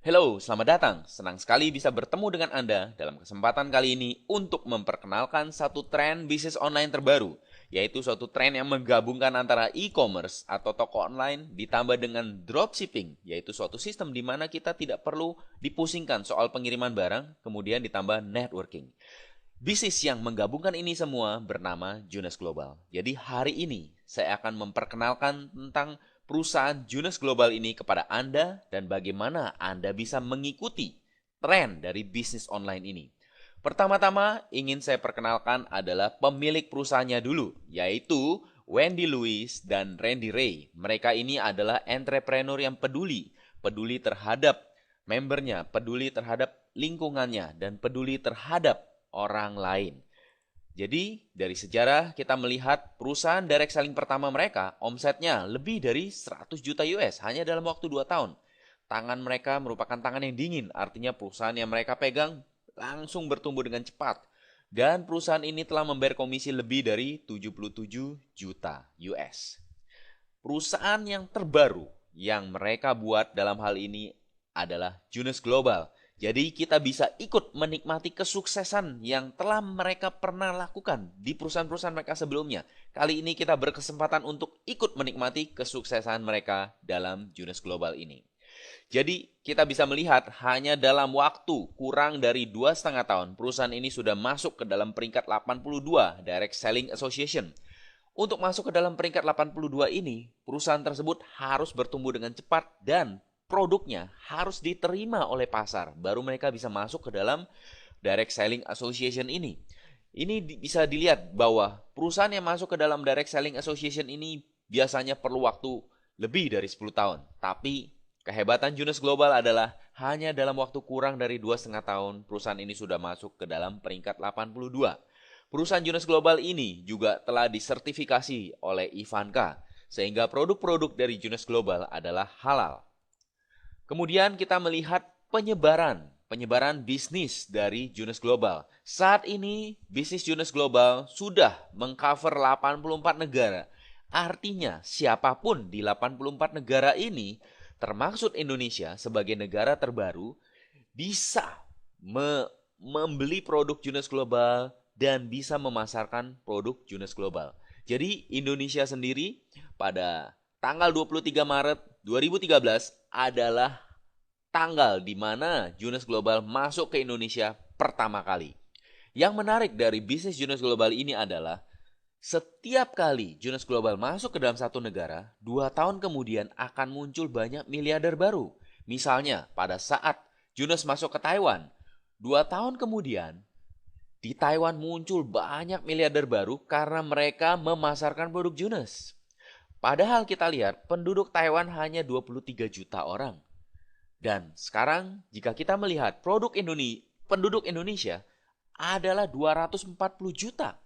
Halo, selamat datang. Senang sekali bisa bertemu dengan Anda dalam kesempatan kali ini untuk memperkenalkan satu tren bisnis online terbaru, yaitu suatu tren yang menggabungkan antara e-commerce atau toko online ditambah dengan dropshipping, yaitu suatu sistem di mana kita tidak perlu dipusingkan soal pengiriman barang, kemudian ditambah networking. Bisnis yang menggabungkan ini semua bernama Junes Global. Jadi hari ini saya akan memperkenalkan tentang perusahaan Junes Global ini kepada Anda dan bagaimana Anda bisa mengikuti tren dari bisnis online ini. Pertama-tama ingin saya perkenalkan adalah pemilik perusahaannya dulu, yaitu Wendy Lewis dan Randy Ray. Mereka ini adalah entrepreneur yang peduli terhadap membernya, peduli terhadap lingkungannya, dan peduli terhadap orang lain. Jadi, dari sejarah kita melihat perusahaan direct selling pertama mereka, omsetnya lebih dari 100 juta US hanya dalam waktu 2 tahun. Tangan mereka merupakan tangan yang dingin, artinya perusahaan yang mereka pegang langsung bertumbuh dengan cepat. Dan perusahaan ini telah membayar komisi lebih dari 77 juta US. Perusahaan yang terbaru yang mereka buat dalam hal ini adalah Junes Global. Jadi kita bisa ikut menikmati kesuksesan yang telah mereka pernah lakukan di perusahaan-perusahaan mereka sebelumnya. Kali ini kita berkesempatan untuk ikut menikmati kesuksesan mereka dalam Junes Global ini. Jadi kita bisa melihat hanya dalam waktu kurang dari 2,5 tahun perusahaan ini sudah masuk ke dalam peringkat 82 Direct Selling Association. Untuk masuk ke dalam peringkat 82 ini, perusahaan tersebut harus bertumbuh dengan cepat dan produknya harus diterima oleh pasar. Baru mereka bisa masuk ke dalam Direct Selling Association ini. Ini bisa dilihat bahwa perusahaan yang masuk ke dalam Direct Selling Association ini biasanya perlu waktu lebih dari 10 tahun. Tapi kehebatan Junes Global adalah hanya dalam waktu kurang dari 2,5 tahun perusahaan ini sudah masuk ke dalam peringkat 82. Perusahaan Junes Global ini juga telah disertifikasi oleh Ivanka, sehingga produk-produk dari Junes Global adalah halal. Kemudian kita melihat penyebaran bisnis dari Junes Global. Saat ini bisnis Junes Global sudah mengcover 84 negara. Artinya siapapun di 84 negara ini, termasuk Indonesia sebagai negara terbaru, bisa membeli produk Junes Global dan bisa memasarkan produk Junes Global. Jadi Indonesia sendiri pada tanggal 23 Maret 2013 adalah tanggal di mana Junes Global masuk ke Indonesia pertama kali. Yang menarik dari bisnis Junes Global ini adalah setiap kali Junes Global masuk ke dalam satu negara, 2 tahun kemudian akan muncul banyak miliarder baru. Misalnya pada saat Junes masuk ke Taiwan, 2 tahun kemudian di Taiwan muncul banyak miliarder baru karena mereka memasarkan produk Junes. Padahal kita lihat penduduk Taiwan hanya 23 juta orang. Dan sekarang jika kita melihat penduduk Indonesia adalah 240 juta.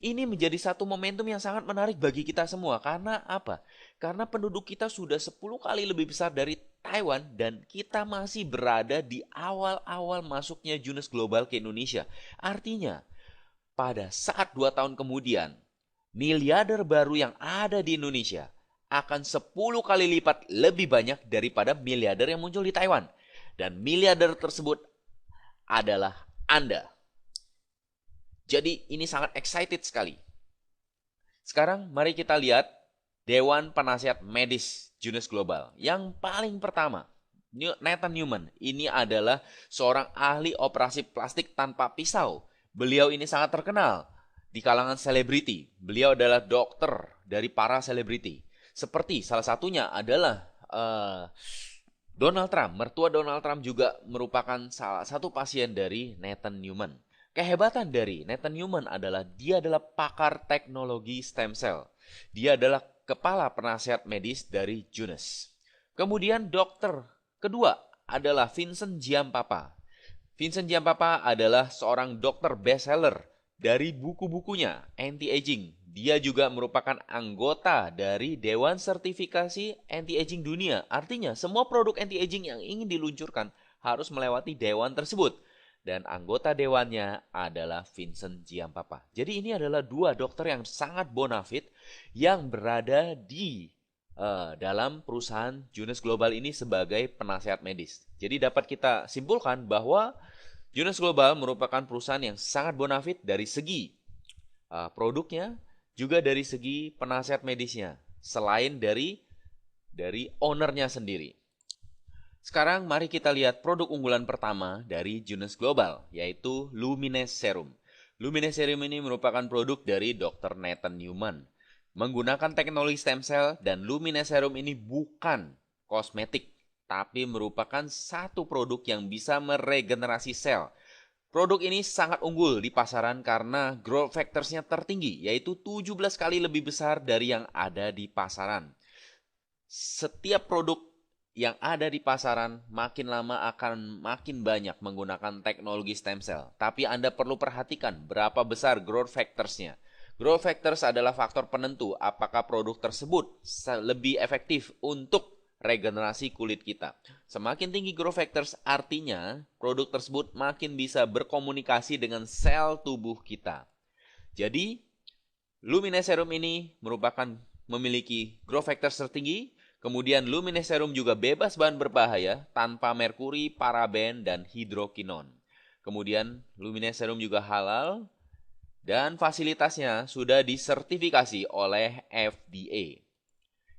Ini menjadi satu momentum yang sangat menarik bagi kita semua. Karena apa? Karena penduduk kita sudah 10 kali lebih besar dari Taiwan dan kita masih berada di awal-awal masuknya Junes Global ke Indonesia. Artinya, pada saat 2 tahun kemudian, miliarder baru yang ada di Indonesia akan 10 kali lipat lebih banyak daripada miliarder yang muncul di Taiwan. Dan miliarder tersebut adalah Anda. Jadi ini sangat excited sekali. Sekarang mari kita lihat Dewan Penasihat Medis Junes Global. Yang paling pertama, Nathan Newman. Ini adalah seorang ahli operasi plastik tanpa pisau. Beliau ini sangat terkenal di kalangan selebriti. Beliau adalah dokter dari para selebriti. Seperti salah satunya adalah Donald Trump. Mertua Donald Trump juga merupakan salah satu pasien dari Nathan Newman. Kehebatan dari Nathan Newman adalah dia adalah pakar teknologi stem cell. Dia adalah kepala penasihat medis dari Junes. Kemudian dokter kedua adalah Vincent Giampapa. Vincent Giampapa adalah seorang dokter bestseller dari buku-bukunya anti-aging. Dia juga merupakan anggota dari Dewan Sertifikasi Anti-Aging Dunia. Artinya semua produk anti-aging yang ingin diluncurkan harus melewati dewan tersebut. Dan anggota dewannya adalah Vincent Giampapa. Jadi ini adalah dua dokter yang sangat bonafit yang berada di dalam perusahaan Junes Global ini sebagai penasehat medis. Jadi dapat kita simpulkan bahwa Junes Global merupakan perusahaan yang sangat bonafit dari segi produknya, juga dari segi penasehat medisnya, selain dari ownernya sendiri. Sekarang mari kita lihat produk unggulan pertama dari Junes Global, yaitu Lumines Serum. Lumines Serum ini merupakan produk dari Dr. Nathan Newman. Menggunakan teknologi stem cell, dan Lumines Serum ini bukan kosmetik, tapi merupakan satu produk yang bisa meregenerasi sel. Produk ini sangat unggul di pasaran karena growth factors-nya tertinggi, yaitu 17 kali lebih besar dari yang ada di pasaran. Setiap produk yang ada di pasaran makin lama akan makin banyak menggunakan teknologi stem cell. Tapi Anda perlu perhatikan berapa besar growth factors-nya. Growth factors adalah faktor penentu apakah produk tersebut lebih efektif untuk regenerasi kulit kita. Semakin tinggi growth factors artinya produk tersebut makin bisa berkomunikasi dengan sel tubuh kita. Jadi, Lumines Serum ini memiliki growth factors tertinggi. Kemudian Lumines Serum juga bebas bahan berbahaya tanpa merkuri, paraben, dan hidrokinon. Kemudian Lumines Serum juga halal dan fasilitasnya sudah disertifikasi oleh FDA.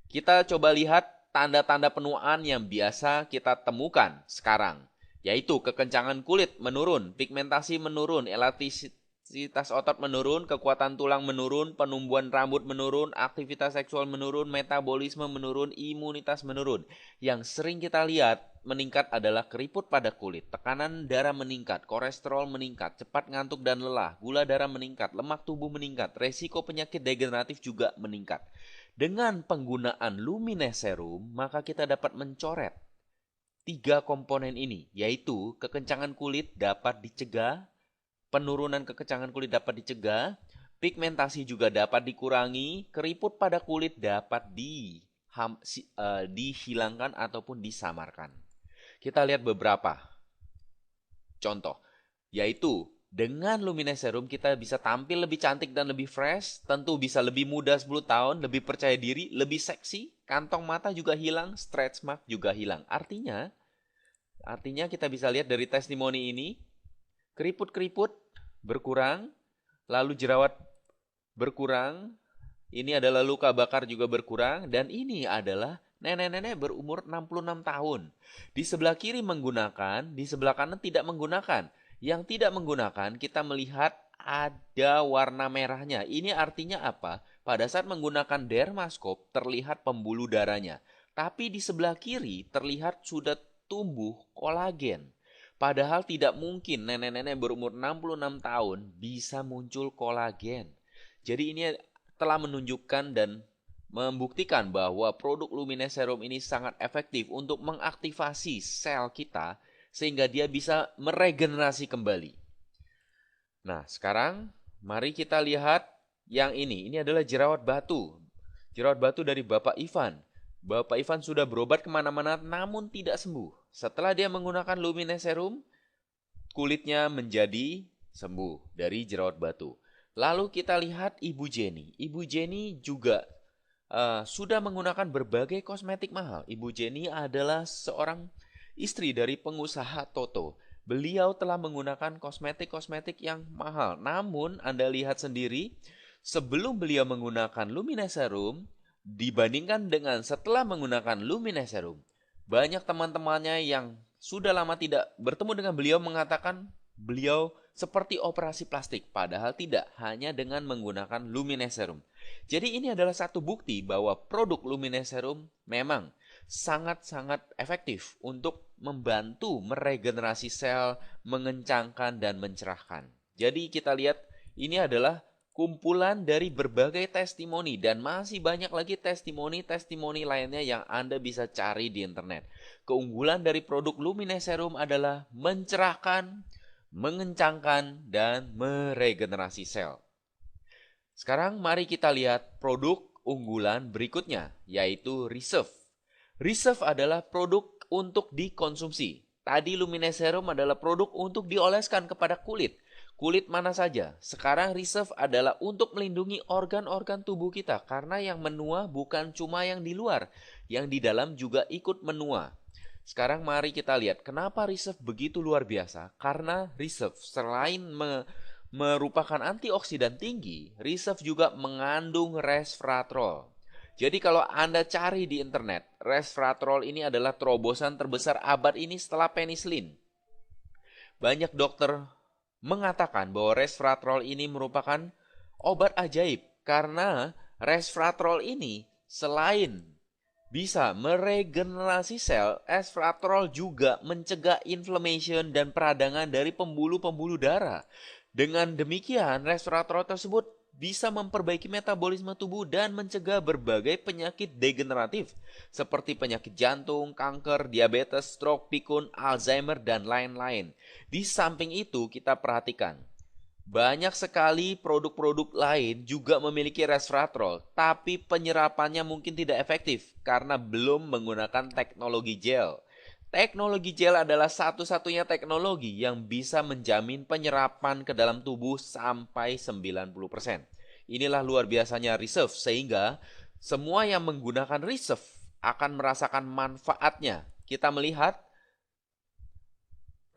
Kita coba lihat tanda-tanda penuaan yang biasa kita temukan sekarang, yaitu kekencangan kulit menurun, pigmentasi menurun, elastisitas otot menurun, kekuatan tulang menurun, penumbuhan rambut menurun, aktivitas seksual menurun, metabolisme menurun, imunitas menurun. Yang sering kita lihat meningkat adalah keriput pada kulit, tekanan darah meningkat, kolesterol meningkat, cepat ngantuk dan lelah, gula darah meningkat, lemak tubuh meningkat, resiko penyakit degeneratif juga meningkat. Dengan penggunaan Lumines Serum, maka kita dapat mencoret 3 komponen ini, yaitu kekencangan kulit dapat dicegah, penurunan kekencangan kulit dapat dicegah, pigmentasi juga dapat dikurangi, keriput pada kulit dapat dihilangkan ataupun disamarkan. Kita lihat beberapa contoh, yaitu dengan Lumines Serum kita bisa tampil lebih cantik dan lebih fresh, tentu bisa lebih muda 10 tahun, lebih percaya diri, lebih seksi, kantong mata juga hilang, stretch mark juga hilang. Artinya kita bisa lihat dari testimoni ini, keriput-keriput berkurang, lalu jerawat berkurang, ini adalah luka bakar juga berkurang, dan ini adalah nenek-nenek berumur 66 tahun. Di sebelah kiri menggunakan, di sebelah kanan tidak menggunakan. Yang tidak menggunakan, kita melihat ada warna merahnya. Ini artinya apa? Pada saat menggunakan dermaskop, terlihat pembuluh darahnya. Tapi di sebelah kiri, terlihat sudah tumbuh kolagen. Padahal tidak mungkin nenek-nenek berumur 66 tahun bisa muncul kolagen. Jadi ini telah menunjukkan dan membuktikan bahwa produk Lumines Serum ini sangat efektif untuk mengaktifasi sel kita sehingga dia bisa meregenerasi kembali. Nah, sekarang mari kita lihat yang ini. Ini adalah jerawat batu. Jerawat batu dari Bapak Ivan. Bapak Ivan sudah berobat kemana-mana namun tidak sembuh. Setelah dia menggunakan Lumines Serum, kulitnya menjadi sembuh dari jerawat batu. Lalu kita lihat Ibu Jenny. Ibu Jenny juga sudah menggunakan berbagai kosmetik mahal. Ibu Jenny adalah seorang istri dari pengusaha Toto. Beliau telah menggunakan kosmetik-kosmetik yang mahal. Namun Anda lihat sendiri, sebelum beliau menggunakan Lumines Serum, dibandingkan dengan setelah menggunakan Lumines Serum, banyak teman-temannya yang sudah lama tidak bertemu dengan beliau mengatakan beliau seperti operasi plastik. Padahal tidak, hanya dengan menggunakan Lumines Serum. Jadi ini adalah satu bukti bahwa produk Lumines Serum memang sangat-sangat efektif untuk membantu meregenerasi sel, mengencangkan dan mencerahkan. Jadi kita lihat ini adalah kumpulan dari berbagai testimoni dan masih banyak lagi testimoni-testimoni lainnya yang Anda bisa cari di internet. Keunggulan dari produk Lumines Serum adalah mencerahkan, mengencangkan, dan meregenerasi sel. Sekarang mari kita lihat produk unggulan berikutnya, yaitu Reserve. Reserve adalah produk untuk dikonsumsi. Tadi Lumines Serum adalah produk untuk dioleskan kepada kulit. Kulit mana saja. Sekarang reserve adalah untuk melindungi organ-organ tubuh kita karena yang menua bukan cuma yang di luar, yang di dalam juga ikut menua. Sekarang mari kita lihat kenapa reserve begitu luar biasa. Karena reserve selain merupakan antioksidan tinggi, reserve juga mengandung resveratrol. Jadi kalau Anda cari di internet, resveratrol ini adalah terobosan terbesar abad ini setelah penicillin. Banyak dokter mengatakan bahwa resveratrol ini merupakan obat ajaib karena resveratrol ini selain bisa meregenerasi sel, resveratrol juga mencegah inflammation dan peradangan dari pembuluh-pembuluh darah. Dengan demikian, resveratrol tersebut bisa memperbaiki metabolisme tubuh dan mencegah berbagai penyakit degeneratif seperti penyakit jantung, kanker, diabetes, stroke, pikun, Alzheimer, dan lain-lain. Di samping itu, kita perhatikan banyak sekali produk-produk lain juga memiliki resveratrol, tapi penyerapannya mungkin tidak efektif karena belum menggunakan teknologi gel. Teknologi gel adalah satu-satunya teknologi yang bisa menjamin penyerapan ke dalam tubuh sampai 90%. Inilah luar biasanya reserve, sehingga semua yang menggunakan reserve akan merasakan manfaatnya. Kita melihat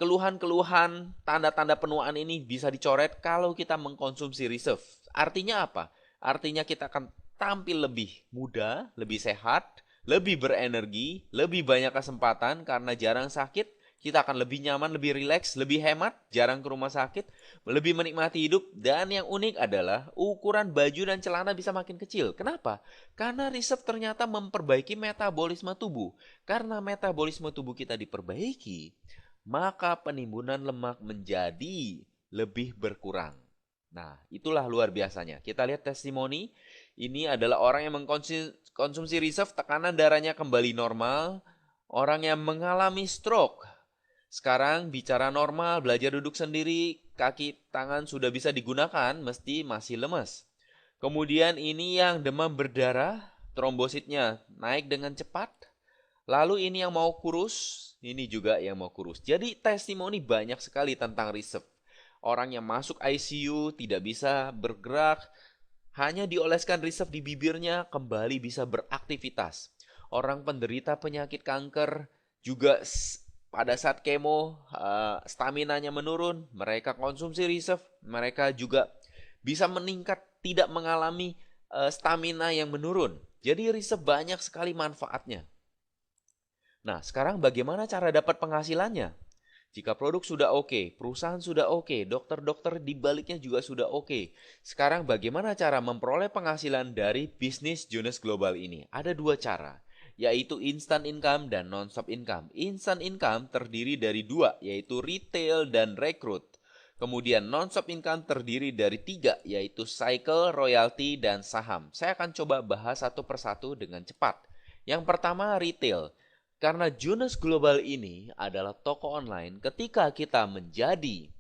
keluhan-keluhan tanda-tanda penuaan ini bisa dicoret kalau kita mengkonsumsi reserve. Artinya apa? Artinya kita akan tampil lebih muda, lebih sehat, lebih berenergi, lebih banyak kesempatan karena jarang sakit. Kita akan lebih nyaman, lebih rileks, lebih hemat, jarang ke rumah sakit, lebih menikmati hidup. Dan yang unik adalah ukuran baju dan celana bisa makin kecil. Kenapa? Karena reserve ternyata memperbaiki metabolisme tubuh. Karena metabolisme tubuh kita diperbaiki, maka penimbunan lemak menjadi lebih berkurang. Nah, itulah luar biasanya. Kita lihat testimoni. Ini adalah orang yang mengkonsumsi reserve, tekanan darahnya kembali normal. Orang yang mengalami stroke sekarang bicara normal, belajar duduk sendiri, kaki tangan sudah bisa digunakan, mesti masih lemas. Kemudian ini yang demam berdarah, trombositnya naik dengan cepat. Lalu ini yang mau kurus, ini juga yang mau kurus. Jadi testimoni banyak sekali tentang reserve. Orang yang masuk ICU tidak bisa bergerak, hanya dioleskan reserve di bibirnya kembali bisa beraktivitas. Orang penderita penyakit kanker juga pada saat kemo staminanya menurun, mereka konsumsi reserve, mereka juga bisa meningkat, tidak mengalami stamina yang menurun. Jadi reserve banyak sekali manfaatnya. Nah, sekarang bagaimana cara dapat penghasilannya? Jika produk sudah oke, perusahaan sudah oke, dokter-dokter di baliknya juga sudah oke. Sekarang bagaimana cara memperoleh penghasilan dari bisnis Jonas Global ini? Ada dua cara, yaitu instant income dan non-stop income. Instant income terdiri dari dua, yaitu retail dan rekrut. Kemudian non-stop income terdiri dari tiga, yaitu cycle, royalty, dan saham. Saya akan coba bahas satu persatu dengan cepat. Yang pertama retail. Karena Jonas Global ini adalah toko online, ketika kita menjadi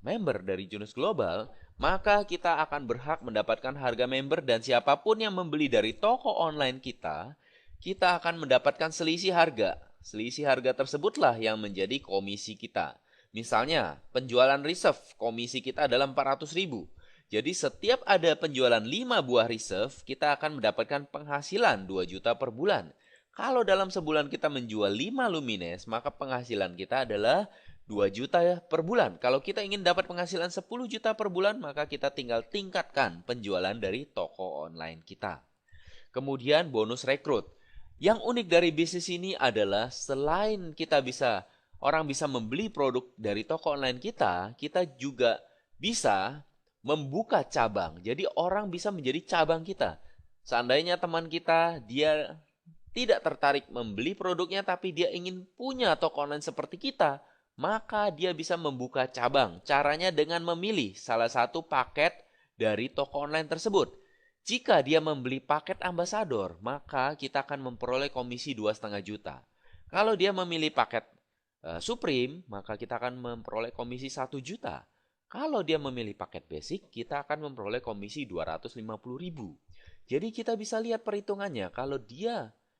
member dari Jonas Global, maka kita akan berhak mendapatkan harga member dan siapapun yang membeli dari toko online kita, kita akan mendapatkan selisih harga. Selisih harga tersebutlah yang menjadi komisi kita. Misalnya, penjualan reserve, komisi kita adalah 400.000. Jadi setiap ada penjualan 5 buah reserve, kita akan mendapatkan penghasilan 2 juta per bulan. Kalau dalam sebulan kita menjual 5 Lumines, maka penghasilan kita adalah 2 juta per bulan. Kalau kita ingin dapat penghasilan 10 juta per bulan, maka kita tinggal tingkatkan penjualan dari toko online kita. Kemudian bonus rekrut. Yang unik dari bisnis ini adalah selain orang bisa membeli produk dari toko online kita, kita juga bisa membuka cabang. Jadi orang bisa menjadi cabang kita. Seandainya teman kita, dia tidak tertarik membeli produknya tapi dia ingin punya toko online seperti kita, maka dia bisa membuka cabang. Caranya dengan memilih salah satu paket dari toko online tersebut. Jika dia membeli paket ambasador, maka kita akan memperoleh komisi 2,5 juta. Kalau dia memilih paket Supreme, maka kita akan memperoleh komisi 1 juta. Kalau dia memilih paket basic, kita akan memperoleh komisi 250.000. Jadi kita bisa lihat perhitungannya.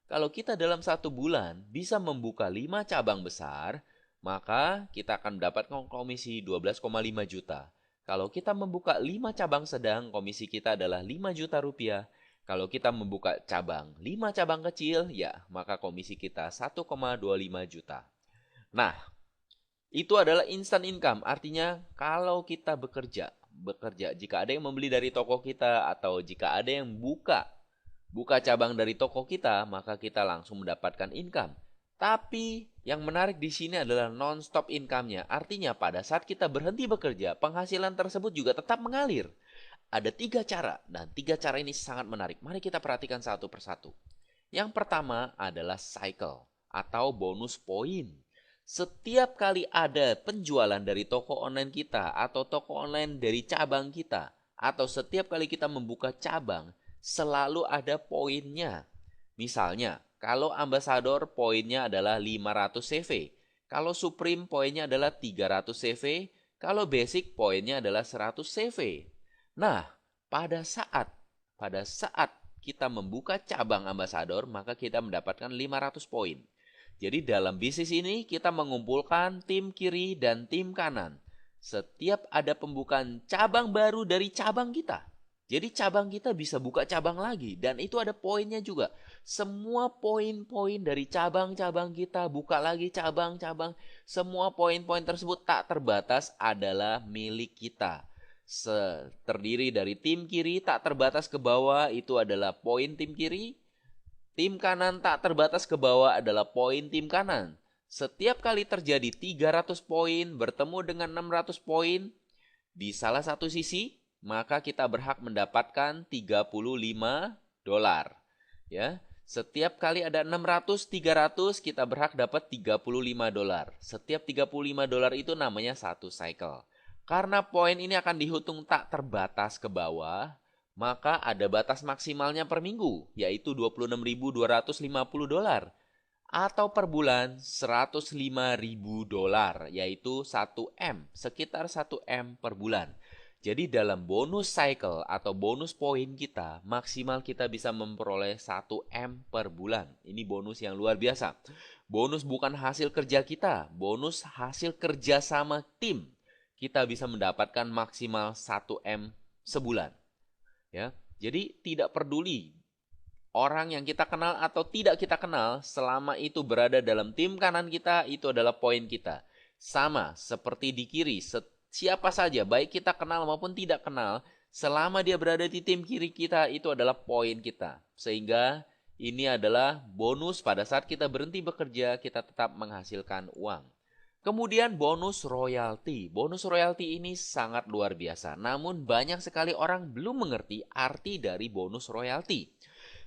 Kalau kita dalam 1 bulan bisa membuka 5 cabang besar, maka kita akan mendapatkan komisi 12,5 juta. Kalau kita membuka 5 cabang sedang, komisi kita adalah 5 juta rupiah. Kalau kita membuka 5 cabang kecil, ya maka komisi kita 1,25 juta. Nah, itu adalah instant income, artinya kalau kita bekerja, jika ada yang membeli dari toko kita atau jika ada yang buka cabang dari toko kita, maka kita langsung mendapatkan income. Tapi yang menarik di sini adalah non-stop income-nya. Artinya pada saat kita berhenti bekerja, penghasilan tersebut juga tetap mengalir. Ada 3 cara, dan 3 cara ini sangat menarik. Mari kita perhatikan satu persatu. Yang pertama adalah cycle atau bonus poin. Setiap kali ada penjualan dari toko online kita atau toko online dari cabang kita, atau setiap kali kita membuka cabang, selalu ada poinnya. Misalnya, kalau Ambassador poinnya adalah 500 CV. Kalau Supreme poinnya adalah 300 CV. Kalau Basic poinnya adalah 100 CV. Nah, pada saat kita membuka cabang Ambassador, maka kita mendapatkan 500 poin. Jadi dalam bisnis ini kita mengumpulkan tim kiri dan tim kanan. Setiap ada pembukaan cabang baru dari cabang kita. Jadi cabang kita bisa buka cabang lagi dan itu ada poinnya juga. Semua poin-poin dari cabang-cabang kita buka lagi cabang-cabang. Semua poin-poin tersebut tak terbatas adalah milik kita. Terdiri dari tim kiri tak terbatas ke bawah itu adalah poin tim kiri. Tim kanan tak terbatas ke bawah adalah poin tim kanan. Setiap kali terjadi 300 poin bertemu dengan 600 poin di salah satu sisi, maka kita berhak mendapatkan $35. Ya, setiap kali ada 600, 300, kita berhak dapat $35. Setiap $35 itu namanya satu cycle. Karena poin ini akan dihitung tak terbatas ke bawah, maka ada batas maksimalnya per minggu, yaitu $26.250. Atau per bulan $105.000, yaitu 1M, sekitar 1M per bulan. Jadi dalam bonus cycle atau bonus poin kita, maksimal kita bisa memperoleh 1M per bulan. Ini bonus yang luar biasa. Bonus bukan hasil kerja kita, bonus hasil kerja sama tim. Kita bisa mendapatkan maksimal 1M sebulan. Ya, jadi tidak peduli orang yang kita kenal atau tidak kita kenal, selama itu berada dalam tim kanan kita, itu adalah poin kita. Sama seperti di kiri, siapa saja, baik kita kenal maupun tidak kenal, selama dia berada di tim kiri kita, itu adalah poin kita. Sehingga ini adalah bonus pada saat kita berhenti bekerja, kita tetap menghasilkan uang. Kemudian bonus royalti. Bonus royalti ini sangat luar biasa. Namun banyak sekali orang belum mengerti arti dari bonus royalti.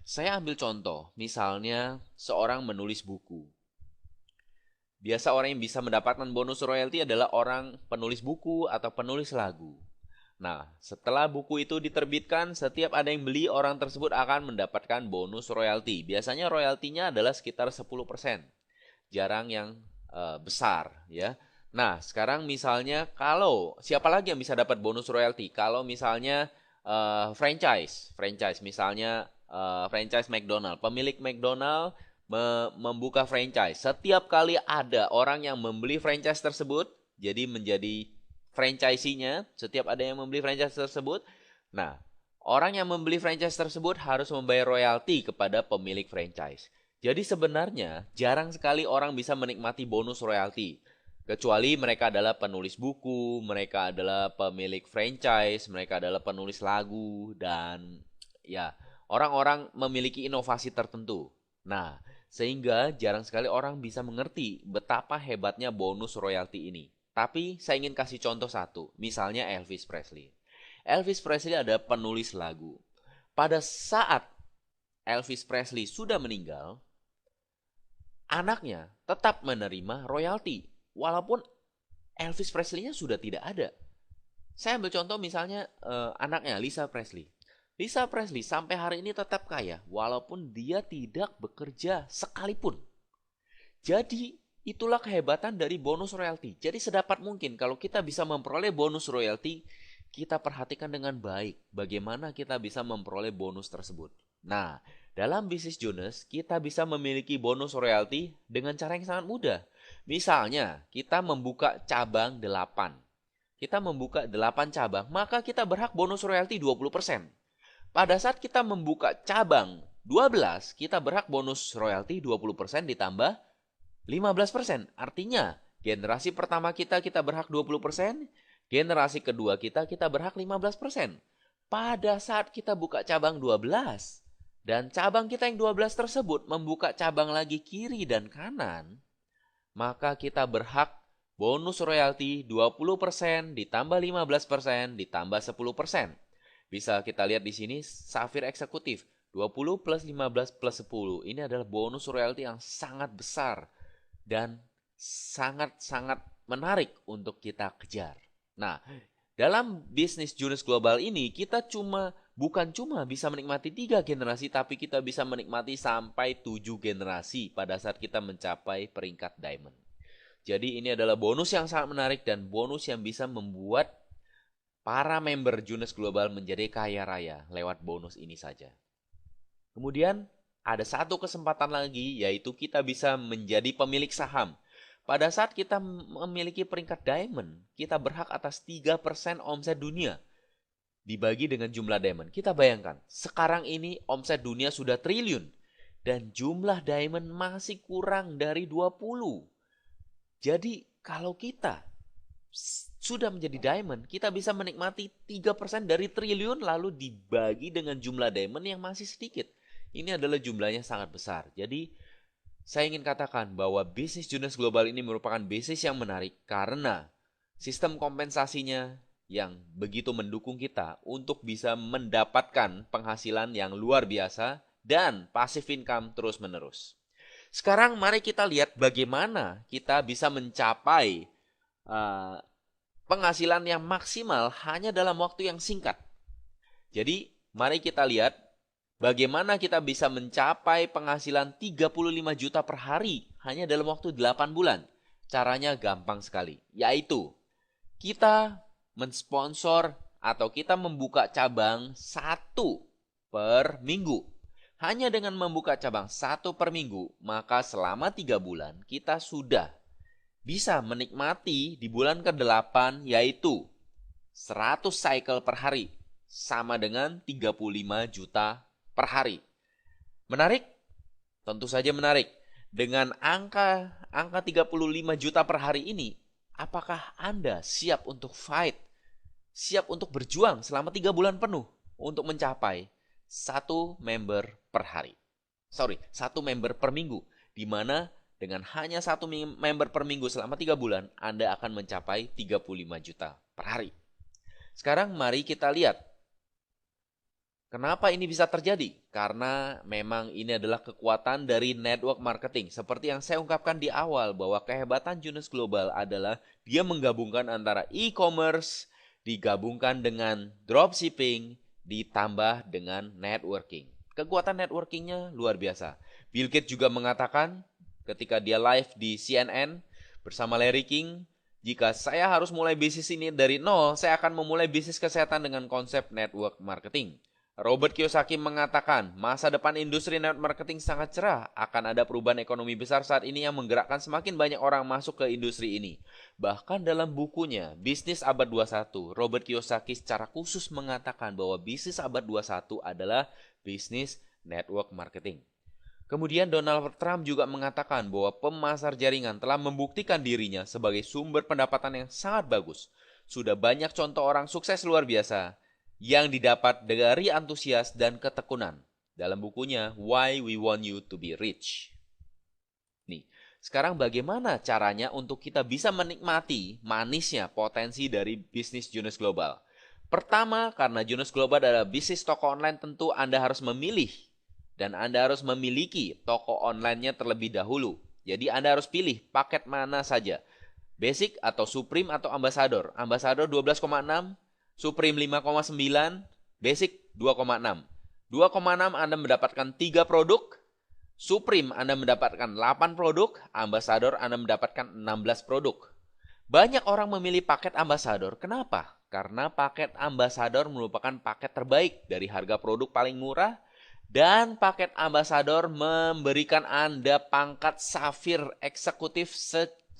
Saya ambil contoh, misalnya seorang menulis buku. Biasa orang yang bisa mendapatkan bonus royalti adalah orang penulis buku atau penulis lagu. Nah, setelah buku itu diterbitkan, setiap ada yang beli, orang tersebut akan mendapatkan bonus royalti. Biasanya royaltinya adalah sekitar 10%. Jarang yang besar, ya. Nah, sekarang misalnya kalau siapa lagi yang bisa dapat bonus royalti? Kalau misalnya franchise misalnya franchise McDonald, pemilik McDonald membuka franchise. Setiap kali ada orang yang membeli franchise tersebut, jadi menjadi franchisee-nya, setiap ada yang membeli franchise tersebut, nah, orang yang membeli franchise tersebut harus membayar royalti kepada pemilik franchise. Jadi sebenarnya jarang sekali orang bisa menikmati bonus royalti. Kecuali mereka adalah penulis buku, mereka adalah pemilik franchise, mereka adalah penulis lagu, dan ya, orang-orang memiliki inovasi tertentu. Nah, sehingga jarang sekali orang bisa mengerti betapa hebatnya bonus royalti ini. Tapi saya ingin kasih contoh satu, misalnya Elvis Presley. Elvis Presley adalah penulis lagu. Pada saat Elvis Presley sudah meninggal, anaknya tetap menerima royalti, walaupun Elvis Presley-nya sudah tidak ada. Saya ambil contoh misalnya anaknya Lisa Presley. Lisa Presley sampai hari ini tetap kaya walaupun dia tidak bekerja sekalipun. Jadi itulah kehebatan dari bonus royalti. Jadi sedapat mungkin kalau kita bisa memperoleh bonus royalti, kita perhatikan dengan baik bagaimana kita bisa memperoleh bonus tersebut. Nah, dalam bisnis Jonas kita bisa memiliki bonus royalti dengan cara yang sangat mudah. Misalnya, kita membuka cabang 8. Kita membuka 8 cabang, maka kita berhak bonus royalti 20%. Pada saat kita membuka cabang 12, kita berhak bonus royalti 20% ditambah 15%. Artinya, generasi pertama kita berhak 20%, generasi kedua kita berhak 15%. Pada saat kita buka cabang 12, dan cabang kita yang 12 tersebut membuka cabang lagi kiri dan kanan, maka kita berhak bonus royalti 20% ditambah 15% ditambah 10%. Bisa kita lihat di sini Safir Eksekutif 20 plus 15 plus 10. Ini adalah bonus royalti yang sangat besar dan sangat-sangat menarik untuk kita kejar. Nah, dalam bisnis Junus Global ini kita bukan cuma bisa menikmati 3 generasi, tapi kita bisa menikmati sampai 7 generasi pada saat kita mencapai peringkat diamond. Jadi ini adalah bonus yang sangat menarik dan bonus yang bisa membuat para member Junus Global menjadi kaya raya lewat bonus ini saja. Kemudian ada satu kesempatan lagi, yaitu kita bisa menjadi pemilik saham. Pada saat kita memiliki peringkat diamond, kita berhak atas 3% omset dunia dibagi dengan jumlah diamond. Kita bayangkan, sekarang ini omset dunia sudah triliun dan jumlah diamond masih kurang dari 20. Jadi kalau kita sudah menjadi diamond, kita bisa menikmati 3% dari triliun lalu dibagi dengan jumlah diamond yang masih sedikit. Ini adalah jumlahnya sangat besar. Jadi saya ingin katakan bahwa bisnis Junus Global ini merupakan bisnis yang menarik karena sistem kompensasinya yang begitu mendukung kita untuk bisa mendapatkan penghasilan yang luar biasa dan passive income terus-menerus. Sekarang mari kita lihat bagaimana kita bisa mencapai penghasilan yang maksimal hanya dalam waktu yang singkat. Jadi mari kita lihat bagaimana kita bisa mencapai penghasilan 35 juta per hari hanya dalam waktu 8 bulan. Caranya gampang sekali, yaitu kita mensponsor atau kita membuka cabang 1 per minggu. Hanya dengan membuka cabang 1 per minggu, maka selama 3 bulan kita sudah bisa menikmati di bulan ke-8 yaitu 100 cycle per hari, sama dengan 35 juta per hari. Menarik? Tentu saja menarik. Dengan angka 35 juta per hari ini, apakah Anda siap untuk fight? Siap untuk berjuang selama 3 bulan penuh untuk mencapai 1 member per hari. 1 member per minggu. Di mana dengan hanya 1 member per minggu selama 3 bulan, Anda akan mencapai 35 juta per hari. Sekarang mari kita lihat. Kenapa ini bisa terjadi? Karena memang ini adalah kekuatan dari network marketing. Seperti yang saya ungkapkan di awal bahwa kehebatan Junus Global adalah dia menggabungkan antara e-commerce digabungkan dengan dropshipping ditambah dengan networking. Kekuatan networkingnya luar biasa. Bill Gates juga mengatakan ketika dia live di CNN bersama Larry King, jika saya harus mulai bisnis ini dari nol, saya akan memulai bisnis kesehatan dengan konsep network marketing. Robert Kiyosaki mengatakan, masa depan industri network marketing sangat cerah. Akan ada perubahan ekonomi besar saat ini yang menggerakkan semakin banyak orang masuk ke industri ini. Bahkan dalam bukunya, Bisnis Abad 21, Robert Kiyosaki secara khusus mengatakan bahwa bisnis abad 21 adalah bisnis network marketing. Kemudian Donald Trump juga mengatakan bahwa pemasar jaringan telah membuktikan dirinya sebagai sumber pendapatan yang sangat bagus. Sudah banyak contoh orang sukses luar biasa yang didapat dari antusias dan ketekunan dalam bukunya Why We Want You to Be Rich. Nih, sekarang bagaimana caranya untuk kita bisa menikmati manisnya potensi dari bisnis Junus Global? Pertama, karena Junus Global adalah bisnis toko online, tentu Anda harus memilih dan Anda harus memiliki toko online-nya terlebih dahulu. Jadi Anda harus pilih paket mana saja. Basic atau Supreme atau Ambassador. Ambassador 12,6, Supreme 5,9, Basic 2,6. 2,6 Anda mendapatkan 3 produk, Supreme Anda mendapatkan 8 produk, Ambassador Anda mendapatkan 16 produk. Banyak orang memilih paket Ambassador. Kenapa? Karena paket Ambassador merupakan paket terbaik dari harga produk paling murah dan paket Ambassador memberikan Anda pangkat Safir Eksekutif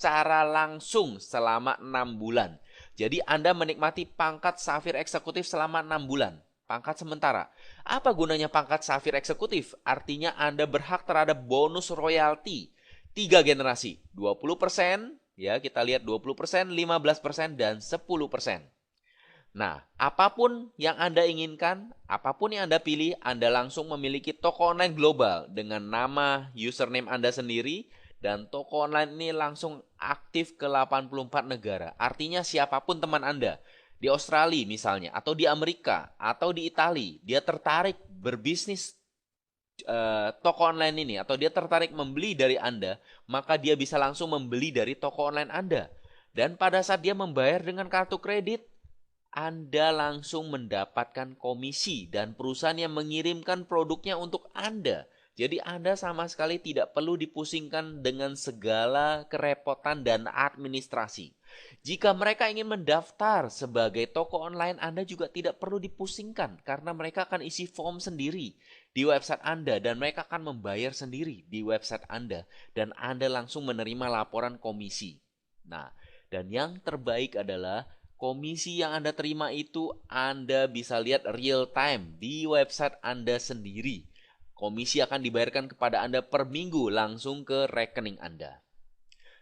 secara langsung selama 6 bulan. Jadi Anda menikmati pangkat Safir Eksekutif selama 6 bulan. Pangkat sementara. Apa gunanya pangkat Safir Eksekutif? Artinya Anda berhak terhadap bonus royalti 3 generasi. 20%, ya kita lihat 20%, 15%, dan 10%. Nah, apapun yang Anda inginkan, apapun yang Anda pilih, Anda langsung memiliki toko online global dengan nama username Anda sendiri, dan toko online ini langsung aktif ke 84 negara. Artinya siapapun teman Anda, di Australia misalnya, atau di Amerika, atau di Italia, dia tertarik berbisnis toko online ini, atau dia tertarik membeli dari Anda, maka dia bisa langsung membeli dari toko online Anda. Dan pada saat dia membayar dengan kartu kredit, Anda langsung mendapatkan komisi dan perusahaan yang mengirimkan produknya untuk Anda. Jadi Anda sama sekali tidak perlu dipusingkan dengan segala kerepotan dan administrasi. Jika mereka ingin mendaftar sebagai toko online, Anda juga tidak perlu dipusingkan karena mereka akan isi form sendiri di website Anda dan mereka akan membayar sendiri di website Anda dan Anda langsung menerima laporan komisi. Nah, dan yang terbaik adalah komisi yang Anda terima itu Anda bisa lihat real time di website Anda sendiri. Komisi akan dibayarkan kepada Anda per minggu langsung ke rekening Anda.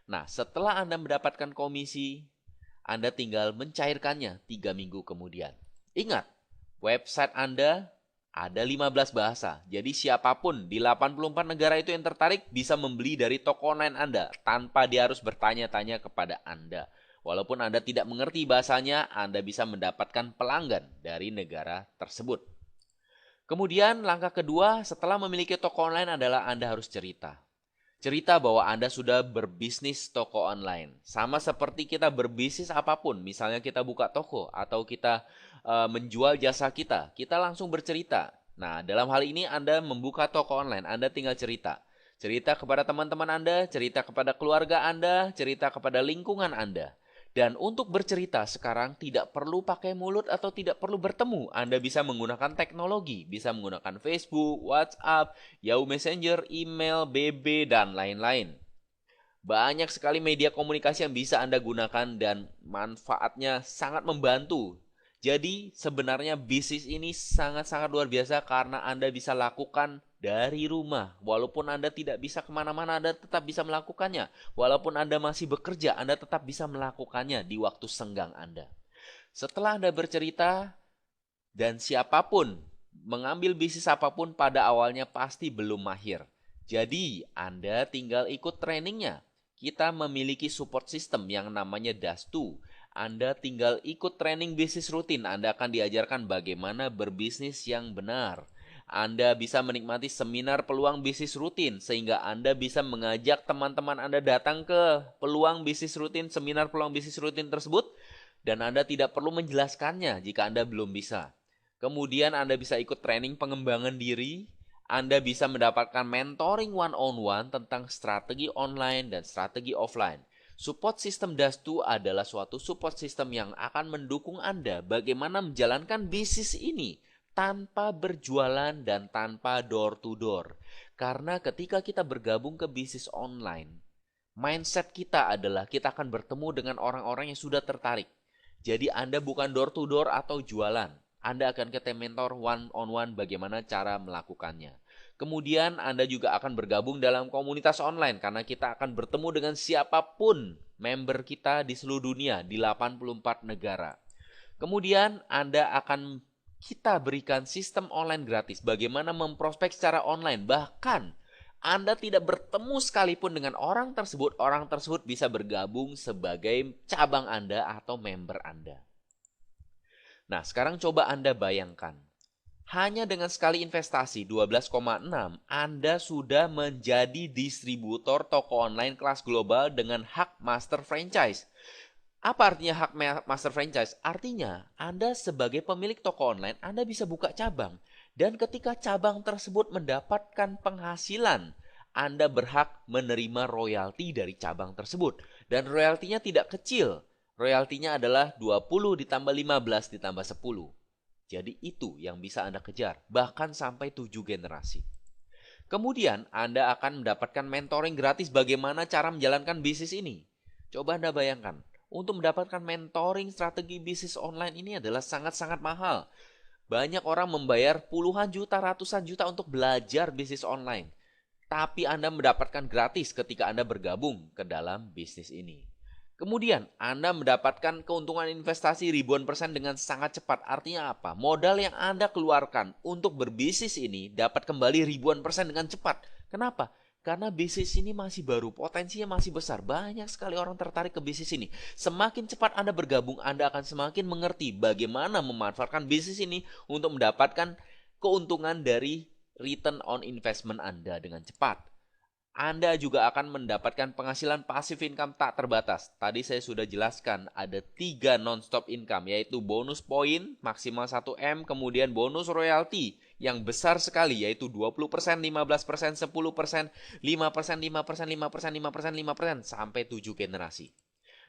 Nah, setelah Anda mendapatkan komisi, Anda tinggal mencairkannya 3 minggu kemudian. Ingat, website Anda ada 15 bahasa. Jadi siapapun di 84 negara itu yang tertarik bisa membeli dari toko online Anda tanpa dia harus bertanya-tanya kepada Anda. Walaupun Anda tidak mengerti bahasanya, Anda bisa mendapatkan pelanggan dari negara tersebut. Kemudian langkah kedua setelah memiliki toko online adalah Anda harus cerita. Cerita bahwa Anda sudah berbisnis toko online. Sama seperti kita berbisnis apapun, misalnya kita buka toko atau kita menjual jasa kita, kita langsung bercerita. Nah, dalam hal ini Anda membuka toko online, Anda tinggal cerita. Cerita kepada teman-teman Anda, cerita kepada keluarga Anda, cerita kepada lingkungan Anda. Dan untuk bercerita sekarang tidak perlu pakai mulut atau tidak perlu bertemu. Anda bisa menggunakan teknologi, bisa menggunakan Facebook, WhatsApp, Yahoo Messenger, email, BB, dan lain-lain. Banyak sekali media komunikasi yang bisa Anda gunakan dan manfaatnya sangat membantu. Jadi sebenarnya bisnis ini sangat-sangat luar biasa karena Anda bisa lakukan dari rumah. Walaupun Anda tidak bisa kemana-mana, Anda tetap bisa melakukannya. Walaupun Anda masih bekerja, Anda tetap bisa melakukannya di waktu senggang Anda. Setelah Anda bercerita, dan siapapun mengambil bisnis apapun pada awalnya pasti belum mahir. Jadi Anda tinggal ikut trainingnya. Kita memiliki support system yang namanya Dastu. Anda tinggal ikut training bisnis rutin. Anda akan diajarkan bagaimana berbisnis yang benar. Anda bisa menikmati seminar peluang bisnis rutin sehingga Anda bisa mengajak teman-teman Anda datang ke peluang bisnis rutin, seminar peluang bisnis rutin tersebut dan Anda tidak perlu menjelaskannya jika Anda belum bisa. Kemudian Anda bisa ikut training pengembangan diri. Anda bisa mendapatkan mentoring one-on-one tentang strategi online dan strategi offline. Support system Dastu adalah suatu support system yang akan mendukung Anda bagaimana menjalankan bisnis ini tanpa berjualan dan tanpa door to door. Karena ketika kita bergabung ke bisnis online, mindset kita adalah kita akan bertemu dengan orang-orang yang sudah tertarik. Jadi Anda bukan door to door atau jualan. Anda akan ketemu mentor one-on-one bagaimana cara melakukannya. Kemudian Anda juga akan bergabung dalam komunitas online karena kita akan bertemu dengan siapapun member kita di seluruh dunia di 84 negara. Kemudian kita berikan sistem online gratis bagaimana memprospek secara online. Bahkan Anda tidak bertemu sekalipun dengan orang tersebut bisa bergabung sebagai cabang Anda atau member Anda. Nah, sekarang coba Anda bayangkan. Hanya dengan sekali investasi 12,6, Anda sudah menjadi distributor toko online kelas global dengan hak master franchise. Apa artinya hak master franchise? Artinya, Anda sebagai pemilik toko online, Anda bisa buka cabang. Dan ketika cabang tersebut mendapatkan penghasilan, Anda berhak menerima royalti dari cabang tersebut. Dan royaltinya tidak kecil. Royaltinya adalah 20 ditambah 15 ditambah 10. Jadi itu yang bisa Anda kejar, bahkan sampai 7 generasi. Kemudian Anda akan mendapatkan mentoring gratis bagaimana cara menjalankan bisnis ini. Coba Anda bayangkan, untuk mendapatkan mentoring strategi bisnis online ini adalah sangat-sangat mahal. Banyak orang membayar puluhan juta, ratusan juta untuk belajar bisnis online. Tapi Anda mendapatkan gratis ketika Anda bergabung ke dalam bisnis ini. Kemudian, Anda mendapatkan keuntungan investasi ribuan persen dengan sangat cepat. Artinya apa? Modal yang Anda keluarkan untuk berbisnis ini dapat kembali ribuan persen dengan cepat. Kenapa? Karena bisnis ini masih baru, potensinya masih besar. Banyak sekali orang tertarik ke bisnis ini. Semakin cepat Anda bergabung, Anda akan semakin mengerti bagaimana memanfaatkan bisnis ini untuk mendapatkan keuntungan dari return on investment Anda dengan cepat. Anda juga akan mendapatkan penghasilan passive income tak terbatas. Tadi saya sudah jelaskan ada 3 non-stop income, yaitu bonus poin maksimal 1M, kemudian bonus royalti yang besar sekali, yaitu 20%, 15%, 10%, 5%, 5%, 5%, 5%, 5%, sampai 7 generasi.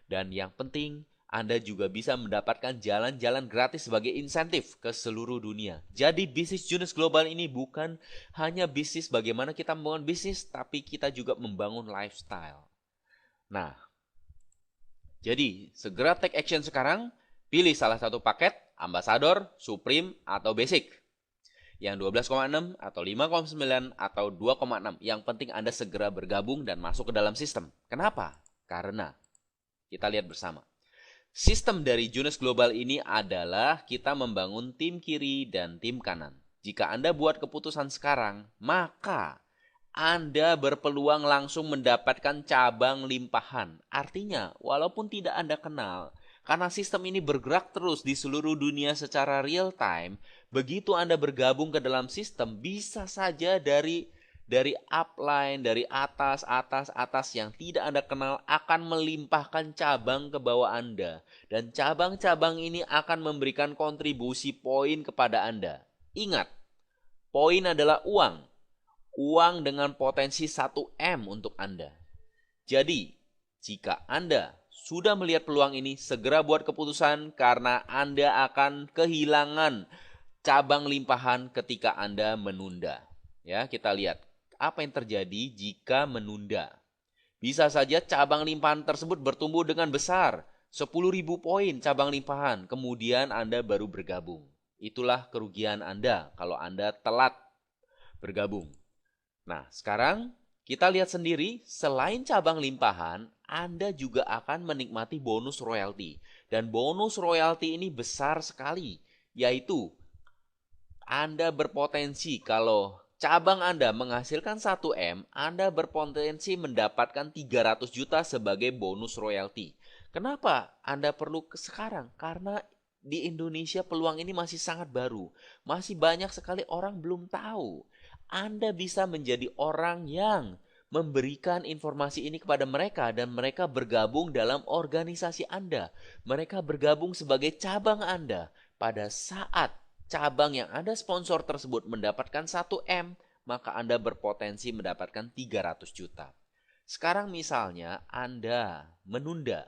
Dan yang penting, Anda juga bisa mendapatkan jalan-jalan gratis sebagai insentif ke seluruh dunia. Jadi bisnis Junus Global ini bukan hanya bisnis bagaimana kita membangun bisnis, tapi kita juga membangun lifestyle. Nah, jadi segera take action sekarang, pilih salah satu paket, Ambassador, Supreme, atau Basic. Yang 12,6 atau 5,9 atau 2,6. Yang penting Anda segera bergabung dan masuk ke dalam sistem. Kenapa? Karena kita lihat bersama. Sistem dari Junus Global ini adalah kita membangun tim kiri dan tim kanan. Jika Anda buat keputusan sekarang, maka Anda berpeluang langsung mendapatkan cabang limpahan. Artinya, walaupun tidak Anda kenal, karena sistem ini bergerak terus di seluruh dunia secara real time, begitu Anda bergabung ke dalam sistem, bisa saja dari upline, dari atas yang tidak Anda kenal akan melimpahkan cabang ke bawah Anda. Dan cabang-cabang ini akan memberikan kontribusi poin kepada Anda. Ingat, poin adalah uang. Uang dengan potensi 1M untuk Anda. Jadi, jika Anda sudah melihat peluang ini, segera buat keputusan karena Anda akan kehilangan cabang limpahan ketika Anda menunda. Ya, kita lihat. Apa yang terjadi jika menunda? Bisa saja cabang limpahan tersebut bertumbuh dengan besar, 10.000 poin cabang limpahan, kemudian Anda baru bergabung. Itulah kerugian Anda kalau Anda telat bergabung. Nah, sekarang kita lihat sendiri, selain cabang limpahan, Anda juga akan menikmati bonus royalti. Dan bonus royalti ini besar sekali, yaitu Anda berpotensi kalau cabang Anda menghasilkan 1M, Anda berpotensi mendapatkan 300 juta sebagai bonus royalti. Kenapa Anda perlu sekarang? Karena di Indonesia peluang ini masih sangat baru. Masih banyak sekali orang belum tahu. Anda bisa menjadi orang yang memberikan informasi ini kepada mereka dan mereka bergabung dalam organisasi Anda. Mereka bergabung sebagai cabang Anda. Pada saat cabang yang Anda sponsor tersebut mendapatkan 1M, maka Anda berpotensi mendapatkan 300 juta. Sekarang misalnya Anda menunda.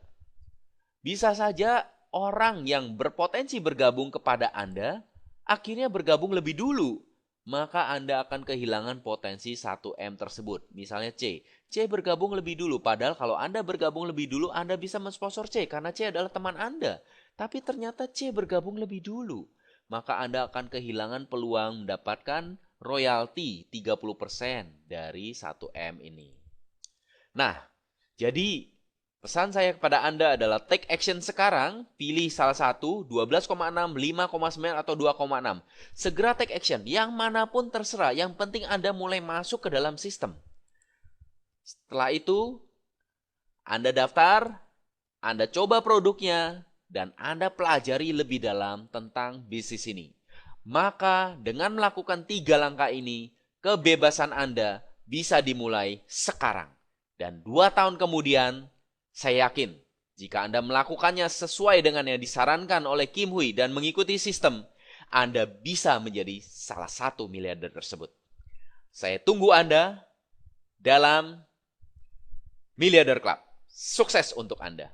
Bisa saja orang yang berpotensi bergabung kepada Anda, akhirnya bergabung lebih dulu. Maka Anda akan kehilangan potensi 1M tersebut. Misalnya C bergabung lebih dulu. Padahal kalau Anda bergabung lebih dulu, Anda bisa mensponsor C karena C adalah teman Anda. Tapi ternyata C bergabung lebih dulu. Maka Anda akan kehilangan peluang mendapatkan royalti 30% dari 1M ini. Nah, jadi pesan saya kepada Anda adalah take action sekarang, pilih salah satu, 12,6, 5,9 atau 2,6. Segera take action, yang manapun terserah, yang penting Anda mulai masuk ke dalam sistem. Setelah itu, Anda daftar, Anda coba produknya, dan Anda pelajari lebih dalam tentang bisnis ini. Maka dengan melakukan 3 langkah ini, kebebasan Anda bisa dimulai sekarang. Dan 2 tahun kemudian, saya yakin jika Anda melakukannya sesuai dengan yang disarankan oleh Kim Hui dan mengikuti sistem, Anda bisa menjadi salah satu miliarder tersebut. Saya tunggu Anda dalam Miliarder Club. Sukses untuk Anda.